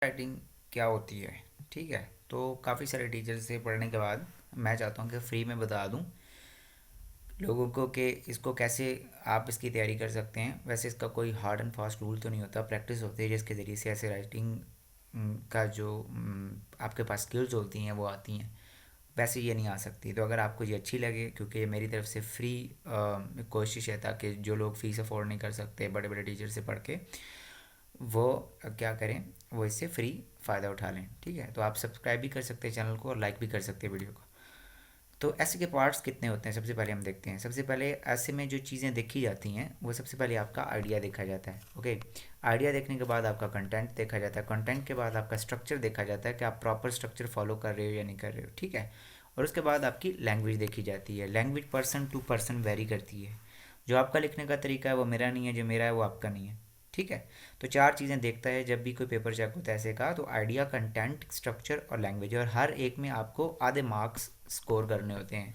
Writing क्या होती है। ठीक है, तो काफ़ी सारे टीचर से पढ़ने के बाद मैं चाहता हूँ कि फ्री में बता दूँ लोगों को कि इसको कैसे आप इसकी तैयारी कर सकते हैं। वैसे इसका कोई हार्ड एंड फास्ट रूल तो नहीं होता, प्रैक्टिस होती है जिसके ज़रिए से ऐसे राइटिंग का जो आपके पास स्किल्स होती हैं वो आती हैं। वैसे ये नहीं आ सकती। तो अगर आपको ये अच्छी लगे, क्योंकि ये मेरी तरफ से फ्री कोशिश है ताकि जो लोग फीस अफोर्ड नहीं कर सकते बड़े बड़े टीचर से पढ़ के, वो क्या करें, वो इससे फ्री फ़ायदा उठा लें। ठीक है, तो आप सब्सक्राइब भी कर सकते हैं चैनल को और लाइक भी कर सकते हैं वीडियो को। तो ऐसे के पार्ट्स कितने होते हैं, सबसे पहले हम देखते हैं। सबसे पहले ऐसे में जो चीज़ें देखी जाती हैं वो सबसे पहले आपका आइडिया देखा जाता है। ओके, आइडिया देखने के बाद आपका कंटेंट देखा जाता है। कंटेंट के बाद आपका स्ट्रक्चर देखा जाता है कि आप प्रॉपर स्ट्रक्चर फॉलो कर रहे हो या नहीं कर रहे हो। ठीक है, और उसके बाद आपकी लैंग्वेज देखी जाती है। Language person to person vary करती है। जो आपका लिखने का तरीका है वो मेरा नहीं है, जो मेरा है वो आपका नहीं है। ठीक है, तो चार चीज़ें देखता है जब भी कोई पेपर चेक होता है ऐसे का। तो आइडिया, कंटेंट, स्ट्रक्चर और लैंग्वेज, और हर एक में आपको आधे मार्क्स स्कोर करने होते हैं।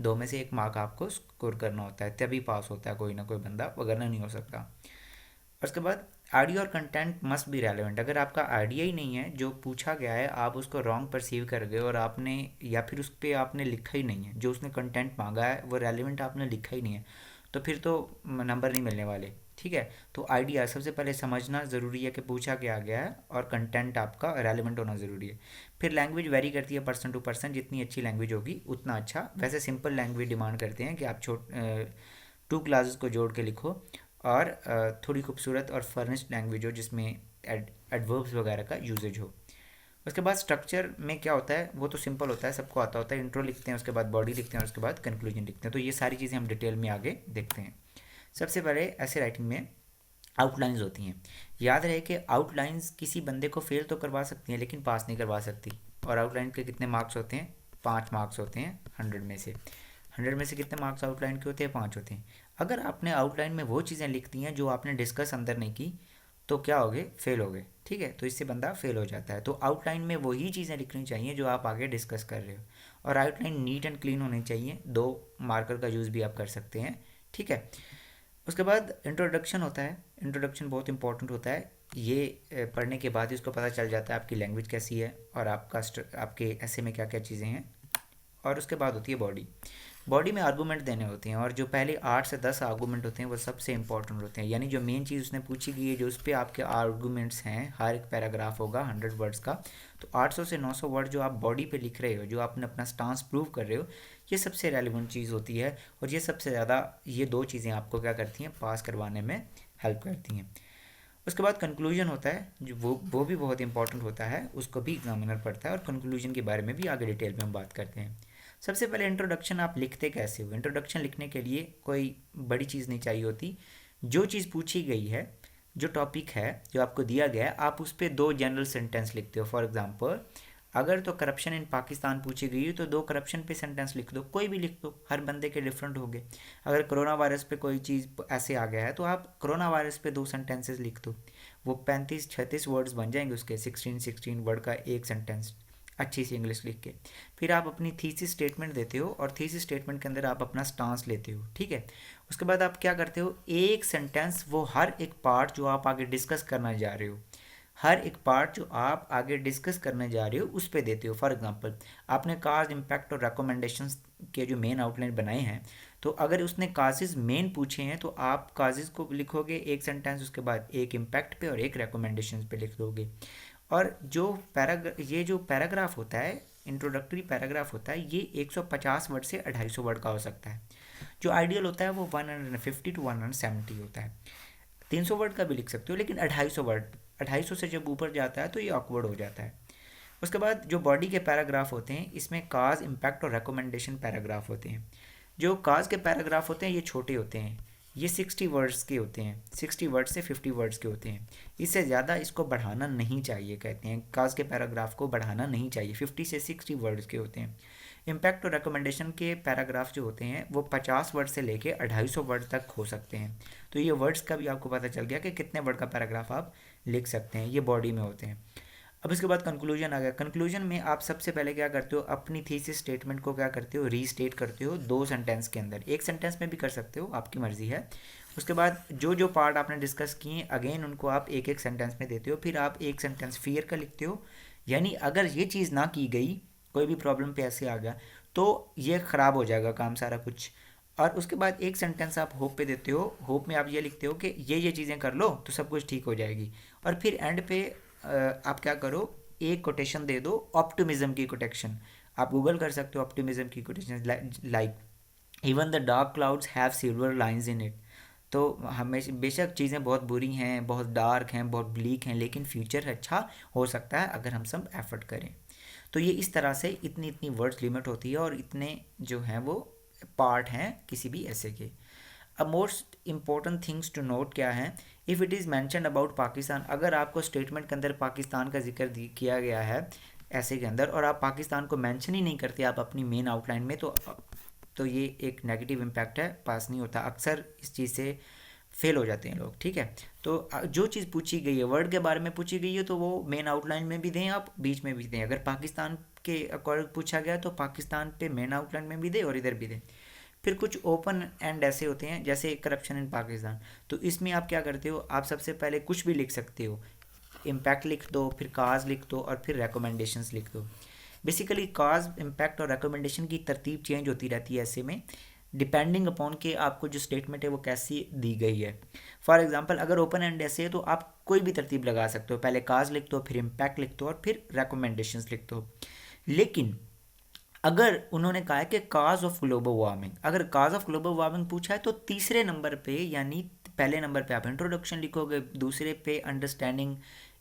दो में से एक मार्क आपको स्कोर करना होता है, तभी पास होता है कोई ना कोई बंदा, वगरना नहीं हो सकता। और उसके बाद आइडिया और कंटेंट मस्ट बी रेलेवेंट। अगर आपका आइडिया ही नहीं है, जो पूछा गया है आप उसको रॉन्ग परसीव कर गए और आपने, या फिर उस पर आपने लिखा ही नहीं है, जो उसने कंटेंट मांगा है वो रेलेवेंट आपने लिखा ही नहीं है, तो फिर तो नंबर नहीं मिलने वाले। ठीक है, तो आइडिया सबसे पहले समझना ज़रूरी है कि पूछा क्या गया है, और कंटेंट आपका रेलिवेंट होना ज़रूरी है। फिर लैंग्वेज वेरी करती है पर्सन टू पर्सन, जितनी अच्छी लैंग्वेज होगी उतना अच्छा। वैसे सिंपल लैंग्वेज डिमांड करते हैं कि आप टू क्लासेस को जोड़ के लिखो, और थोड़ी खूबसूरत और फर्निश्ड लैंग्वेज हो जिसमें एडवर्ब्स वगैरह का यूजेज हो। उसके बाद स्ट्रक्चर में क्या होता है वो तो सिंपल होता है, सबको आता होता है। इंट्रो लिखते हैं, उसके बाद बॉडी लिखते हैं, उसके बाद कंक्लूजन लिखते हैं। तो ये सारी चीज़ें हम डिटेल में आगे देखते हैं। सबसे पहले ऐसे राइटिंग में आउटलाइंस होती हैं। याद रहे कि आउटलाइंस किसी बंदे को फेल तो करवा सकती हैं लेकिन पास नहीं करवा सकती। और आउटलाइन के कितने मार्क्स होते हैं? 5 मार्क्स होते हैं 100 में से। 100 में से कितने मार्क्स आउटलाइन के होते हैं? 5 होते हैं। अगर आपने आउटलाइन में वो चीज़ें लिख दी हैं जो आपने डिस्कस अंदर नहीं की, तो क्या हो गए? फेल हो गए। ठीक है, तो इससे बंदा फेल हो जाता है। तो आउटलाइन में वही चीज़ें लिखनी चाहिए जो आप आगे डिस्कस कर रहे हो, और आउटलाइन नीट एंड क्लीन होनी चाहिए। 2 मार्कर का यूज़ भी आप कर सकते हैं। ठीक है, उसके बाद इंट्रोडक्शन होता है। इंट्रोडक्शन बहुत इंपॉर्टेंट होता है। ये पढ़ने के बाद ही उसको पता चल जाता है आपकी लैंग्वेज कैसी है और आपके ऐसे में क्या क्या चीज़ें हैं। और उसके बाद होती है बॉडी। बॉडी में आर्गूमेंट देने होते हैं, और जो पहले 8 से 10 आर्गूमेंट होते हैं वो सबसे इंपॉर्टेंट होते हैं। यानी जो मेन चीज़ उसने पूछी गई है, जो उस पर आपके आर्गूमेंट्स हैं, हर एक पैराग्राफ होगा 100 वर्ड्स का। तो 800 से 900 वर्ड जो आप बॉडी पे लिख रहे हो, जो आपने अपना स्टांस प्रूव कर रहे हो, ये सबसे रेलिवेंट चीज़ होती है। और ये सबसे ज़्यादा, ये दो चीज़ें आपको क्या करती हैं? पास करवाने में हेल्प करती हैं। उसके बाद कंक्लूजन होता है, जो वो भी बहुत इंपॉर्टेंट होता है, उसको भी एग्जामिनर पढ़ता है, और कंक्लूजन के बारे में भी आगे डिटेल में हम बात करते हैं। सबसे पहले इंट्रोडक्शन आप लिखते कैसे हो? इंट्रोडक्शन लिखने के लिए कोई बड़ी चीज़ नहीं चाहिए होती। जो चीज़ पूछी गई है, जो टॉपिक है, जो आपको दिया गया है, आप उस पर 2 जनरल सेंटेंस लिखते हो। फॉर एग्जांपल, अगर तो करप्शन इन पाकिस्तान पूछी गई है तो 2 करप्शन पे सेंटेंस लिख दो, कोई भी लिख दो, हर बंदे के डिफरेंट होंगे। अगर कोरोना वायरस पे कोई चीज़ ऐसे आ गया है तो आप कोरोना वायरस पे 2 सेंटेंसेस लिख दो, वो 35-36 वर्ड्स बन जाएंगे उसके। 16 वर्ड का एक सेंटेंस अच्छी सी इंग्लिश लिख के। फिर आप अपनी थीसिस स्टेटमेंट देते हो, और थीसिस स्टेटमेंट के अंदर आप अपना स्टांस लेते हो। ठीक है, उसके बाद आप क्या करते हो? एक सेंटेंस, वो हर एक पार्ट जो आप आगे डिस्कस करना जा रहे हो, हर एक पार्ट जो आप आगे डिस्कस करने जा रहे हो उस पे देते हो। फॉर एग्जांपल, आपने काज, इम्पैक्ट और रिकमेंडेशंस के जो मेन आउटलाइन बनाए हैं, तो अगर उसने काजेज मेन पूछे हैं तो आप काजेज को लिखोगे एक सेंटेंस, उसके बाद एक इम्पैक्ट पे और एक रिकमेंडेशंस पे लिख दोगे। और ये जो पैराग्राफ होता है, इंट्रोडक्टरी पैराग्राफ होता है, ये 150 वर्ड से 250 वर्ड का हो सकता है। जो आइडियल होता है वो 150 टू 170 होता है। 300 वर्ड का भी लिख सकते हो, लेकिन 250 वर्ड, 250 से जब ऊपर जाता है तो ये ऑकवर्ड हो जाता है। उसके बाद जो बॉडी के पैराग्राफ होते हैं, इसमें काज, इम्पैक्ट और रिकमेंडेशन पैराग्राफ होते हैं। जो काज के पैराग्राफ होते हैं ये छोटे होते हैं, ये 60 वर्ड्स के होते हैं, 60 वर्ड से 50 वर्ड्स के होते हैं। इससे ज़्यादा इसको बढ़ाना नहीं चाहिए, कहते हैं काज के पैराग्राफ को बढ़ाना नहीं चाहिए, 50 से 60 वर्ड्स के होते हैं। इम्पैक्ट और रिकमेंडेशन के पैराग्राफ जो होते हैं वो 50 वर्ड से लेके 250 वर्ड तक हो सकते हैं। तो ये वर्ड्स का भी आपको पता चल गया कि कितने वर्ड का पैराग्राफ आप लिख सकते हैं, ये बॉडी में होते हैं। अब इसके बाद कंक्लूजन आ गया। कंक्लूजन में आप सबसे पहले क्या करते हो, अपनी थीसिस स्टेटमेंट को क्या करते हो, रीस्टेट करते हो 2 सेंटेंस के अंदर, 1 सेंटेंस में भी कर सकते हो, आपकी मर्जी है। उसके बाद जो जो पार्ट आपने डिस्कस किए अगेन उनको आप एक एक सेंटेंस में देते हो, फिर आप एक सेंटेंस फियर का लिखते हो, यानी अगर ये चीज़ ना की गई, कोई भी प्रॉब्लम पे ऐसे आ गया तो ये ख़राब हो जाएगा काम सारा कुछ। और उसके बाद एक सेंटेंस आप होप पे देते हो, होप में आप ये लिखते हो कि ये चीज़ें कर लो तो सब कुछ ठीक हो जाएगी। और फिर एंड पे आप क्या करो, एक कोटेशन दे दो ऑप्टिमिज्म की कोटेशन, आप गूगल कर सकते हो ऑप्टिमिज्म की quotation, like even the dark clouds have silver lines in it. तो हमेशा बेशक चीज़ें बहुत बुरी हैं, बहुत डार्क हैं, बहुत ब्लीक हैं, लेकिन फ्यूचर अच्छा हो सकता है अगर हम सब एफर्ट करें। तो ये इस तरह से इतनी इतनी वर्ड्स लिमिट होती है और इतने जो हैं वो पार्ट हैं किसी भी ऐसे के। अब most important things to note क्या है, if it is mention about Pakistan, अगर आपको स्टेटमेंट के अंदर पाकिस्तान का जिक्र किया गया है ऐसे के अंदर और आप पाकिस्तान को मेंशन ही नहीं करते आप अपनी मेन आउटलाइन में, तो ये एक नेगेटिव इम्पैक्ट है, पास नहीं होता, अक्सर इस चीज़ से फेल हो जाते हैं लोग। ठीक है, तो जो चीज़ पूछी गई है, वर्ड के बारे में पूछी गई है, तो वो मेन आउटलाइन में भी दें, आप बीच में भी दें। अगर पाकिस्तान के अकॉर्डिंग पूछा गया तो पाकिस्तान पे मेन आउटलाइन में भी दें और इधर भी दें। फिर कुछ ओपन एंड ऐसे होते हैं जैसे करप्शन इन पाकिस्तान, तो इसमें आप क्या करते हो, आप सबसे पहले कुछ भी लिख सकते हो, इम्पैक्ट लिख दो, फिर काज लिख दो और फिर रिकमेंडेशंस लिख दो। बेसिकली काज, इम्पैक्ट और रिकमेंडेशन की तरतीब चेंज होती रहती है ऐसे में, डिपेंडिंग अपॉन के आपको जो स्टेटमेंट है वो कैसी दी गई है। फॉर एग्जांपल अगर ओपन एंड ऐसे है तो आप कोई भी तरतीब लगा सकते हो, पहले काज लिख दो, फिर इम्पैक्ट लिख दो और फिर रिकमेंडेशंस लिख दो। लेकिन अगर उन्होंने कहा है कि काज ऑफ ग्लोबल वार्मिंग, अगर काज ऑफ ग्लोबल वार्मिंग पूछा है तो तीसरे नंबर पे, यानी पहले नंबर पे आप इंट्रोडक्शन लिखोगे, दूसरे पे अंडरस्टैंडिंग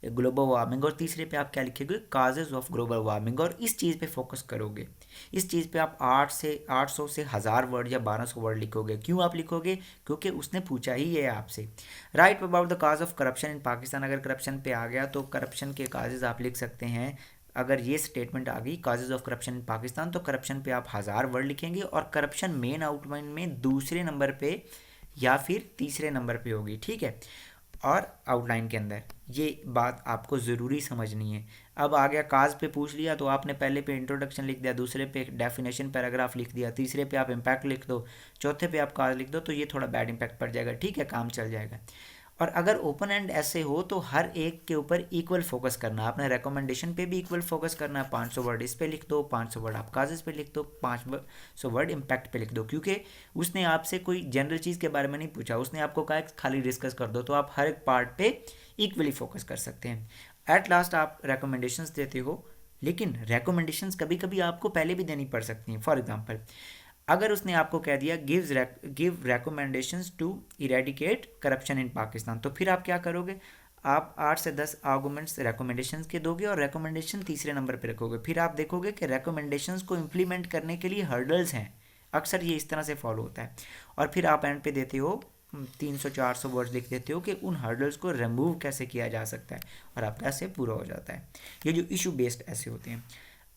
ग्लोबल वार्मिंग और तीसरे पे आप क्या लिखोगे, काजेज ऑफ ग्लोबल वार्मिंग, और इस चीज़ पे फोकस करोगे। इस चीज़ पे आप 800 से 1000 वर्ड या 1200 वर्ड लिखोगे। क्यों आप लिखोगे, क्योंकि उसने पूछा ही है आपसे। Right about the cause of corruption in Pakistan, अगर करप्शन पे आ गया तो करप्शन के काजेज आप लिख सकते हैं। अगर ये स्टेटमेंट आ गई causes of corruption in Pakistan, तो करप्शन पे आप 1000 वर्ड लिखेंगे और करप्शन मेन आउटलाइन में दूसरे नंबर पे या फिर तीसरे नंबर पे होगी। ठीक है, और आउटलाइन के अंदर ये बात आपको ज़रूरी समझनी है। अब आ गया काज पे पूछ लिया तो आपने पहले पे इंट्रोडक्शन लिख दिया, दूसरे पे डेफिनेशन पैराग्राफ लिख दिया, तीसरे पे आप इम्पैक्ट लिख दो, चौथे पे आप काज लिख दो, तो ये थोड़ा बैड इम्पैक्ट पड़ जाएगा। ठीक है, काम चल जाएगा। और अगर ओपन एंड ऐसे हो तो हर एक के ऊपर इक्वल फोकस करना है, आपने रिकमेंडेशन पे भी इक्वल फोकस करना है, 500 वर्ड इस पे लिख दो, 500 वर्ड आप काजेस पे लिख दो, 500 वर्ड इम्पैक्ट पे लिख दो, क्योंकि उसने आपसे कोई जनरल चीज़ के बारे में नहीं पूछा, उसने आपको कहा खाली डिस्कस कर दो, तो आप हर एक पार्ट पे इक्वली फोकस कर सकते हैं। एट लास्ट आप रिकमेंडेशंस देते हो, लेकिन रिकमेंडेशंस कभी कभी आपको पहले भी देनी पड़ सकती हैं। फॉर एग्जांपल अगर उसने आपको कह दिया give recommendations to eradicate corruption in Pakistan, तो फिर आप क्या करोगे, आप 8 से 10 आर्गूमेंट्स रिकमेंडेशंस के दोगे और रिकमेंडेशन तीसरे नंबर पे रखोगे। फिर आप देखोगे कि रिकमेंडेशंस को इम्प्लीमेंट करने के लिए हर्डल्स हैं, अक्सर ये इस तरह से फॉलो होता है। और फिर आप एंड पे देते हो 300-400 वर्ड्स लिख देते हो कि उन हर्डल्स को रिमूव कैसे किया जा सकता है, और आपका ऐसे पूरा हो जाता है। ये जो इशू बेस्ड ऐसे होते हैं।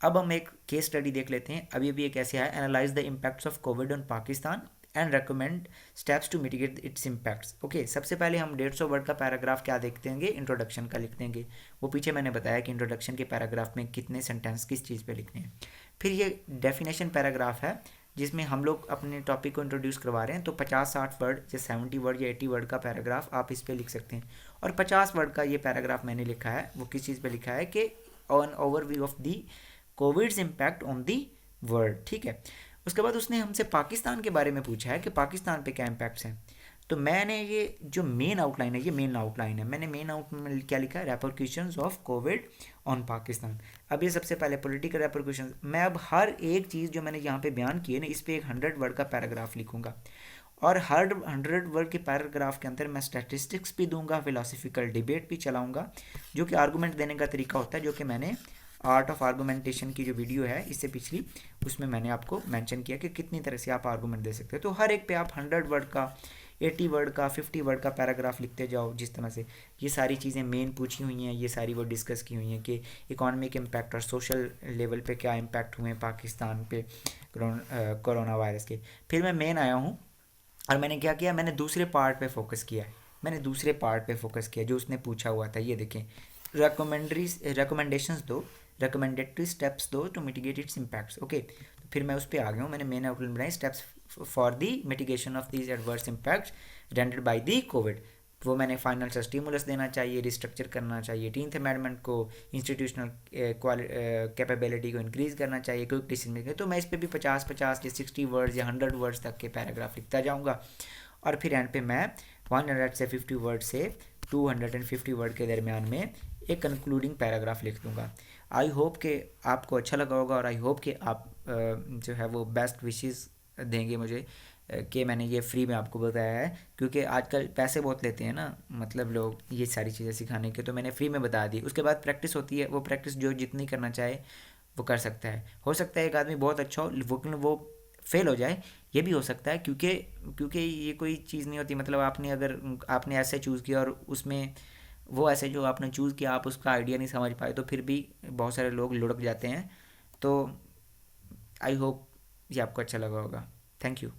अब हम एक केस स्टडी देख लेते हैं। अभी अभी एक ऐसे है, analyse the impacts of covid on Pakistan and recommend steps to mitigate its impacts. Okay, सबसे पहले हम 150 वर्ड का पैराग्राफ क्या देखते हैं, इंट्रोडक्शन का लिख देंगे। वो पीछे मैंने बताया कि इंट्रोडक्शन के पैराग्राफ में कितने सेंटेंस किस चीज़ पे लिखने हैं। फिर ये डेफिनेशन पैराग्राफ है जिसमें हम लोग अपने टॉपिक को इंट्रोड्यूस करवा रहे हैं, तो 50-60 वर्ड या 70 वर्ड या 80 वर्ड का पैराग्राफ आप इस पर लिख सकते हैं। और 50 वर्ड का ये पैराग्राफ मैंने लिखा है, वो किस चीज़ पे लिखा है कि on overview of the Covids impact on the world. ठीक है, उसके बाद उसने हमसे पाकिस्तान के बारे में पूछा है कि पाकिस्तान पे क्या इम्पैक्ट्स हैं। तो मैंने ये जो मेन आउटलाइन है, ये मेन आउटलाइन है, मैंने मेन आउटलाइन में क्या लिखा है, रेपरक्यूशंस ऑफ कोविड ऑन पाकिस्तान। अब ये सबसे पहले पॉलिटिकल रेपरक्यूशंस, मैं अब हर एक चीज़ जो मैंने यहाँ पे बयान की है ना, इस पर एक 100 वर्ड का पैराग्राफ लिखूंगा, और हर 100 वर्ड के पैराग्राफ के अंदर मैं स्टैटिस्टिक्स भी दूंगा, फिलोसफिकल डिबेट भी चलाऊंगा, जो कि आर्गूमेंट देने का तरीका होता है, जो कि मैंने आर्ट ऑफ आर्गूमेंटेशन की जो वीडियो है इससे पिछली, उसमें मैंने आपको मेंशन किया कि कितनी तरह से आप आर्गूमेंट दे सकते हो। तो हर एक पे आप 100 वर्ड का, 80 वर्ड का, 50 वर्ड का पैराग्राफ लिखते जाओ। जिस तरह से ये सारी चीज़ें मेन पूछी हुई हैं, ये सारी वो डिस्कस की हुई हैं कि इकोनॉमिक इम्पैक्ट और सोशल लेवल पे क्या इम्पैक्ट हुए पाकिस्तान पे कोरोना वायरस के। फिर मैं मेन आया हूँ और मैंने क्या किया, मैंने दूसरे पार्ट पे फोकस किया है, मैंने दूसरे पार्ट पे फोकस किया जो उसने पूछा हुआ था। ये देखें, रिकमेंडेशंस दो, रिकमेंडेटरी स्टेप्स दो to mitigate its impacts. Okay, तो फिर मैं उस पर आ गया हूँ, मैंने मेन आउटलाइन बनाई, steps for the mitigation of these adverse impacts rendered by the covid. वो मैंने फाइनेंशियल स्टिमुलस देना चाहिए, रिस्ट्रक्चर करना चाहिए 10th अमेंडमेंट को, इंस्टीट्यूशनल कैपेबिलिटी को इंक्रीज़ करना चाहिए, क्विक डिसीजन मेकिंग। तो मैं इस पर भी 50-50 या 60 वर्ड्स या 100 वर्ड्स तक के पैराग्राफ लिखता जाऊँगा, और फिर एंड पे मैं 100 से 50 वर्ड से 250 वर्ड के दरमियान में एक कंक्लूडिंग पैराग्राफ लिख दूंगा। आई होप कि आपको अच्छा लगा होगा, और आई होप कि आप जो है वो बेस्ट विशेस देंगे मुझे कि मैंने ये फ्री में आपको बताया है, क्योंकि आजकल पैसे बहुत लेते हैं ना, मतलब लोग ये सारी चीज़ें सिखाने के, तो मैंने फ्री में बता दी। उसके बाद प्रैक्टिस होती है, वो प्रैक्टिस जो जितनी करना चाहे वो कर सकता है। हो सकता है एक आदमी बहुत अच्छा हो, वो फेल हो जाए, ये भी हो सकता है, क्योंकि क्योंकि ये कोई चीज़ नहीं होती, मतलब आपने अगर आपने ऐसे चूज़ किया और उसमें वो ऐसे जो आपने चूज़ किया आप उसका आइडिया नहीं समझ पाए, तो फिर भी बहुत सारे लोग लुढ़क जाते हैं। तो आई होप ये आपको अच्छा लगा होगा। Thank you.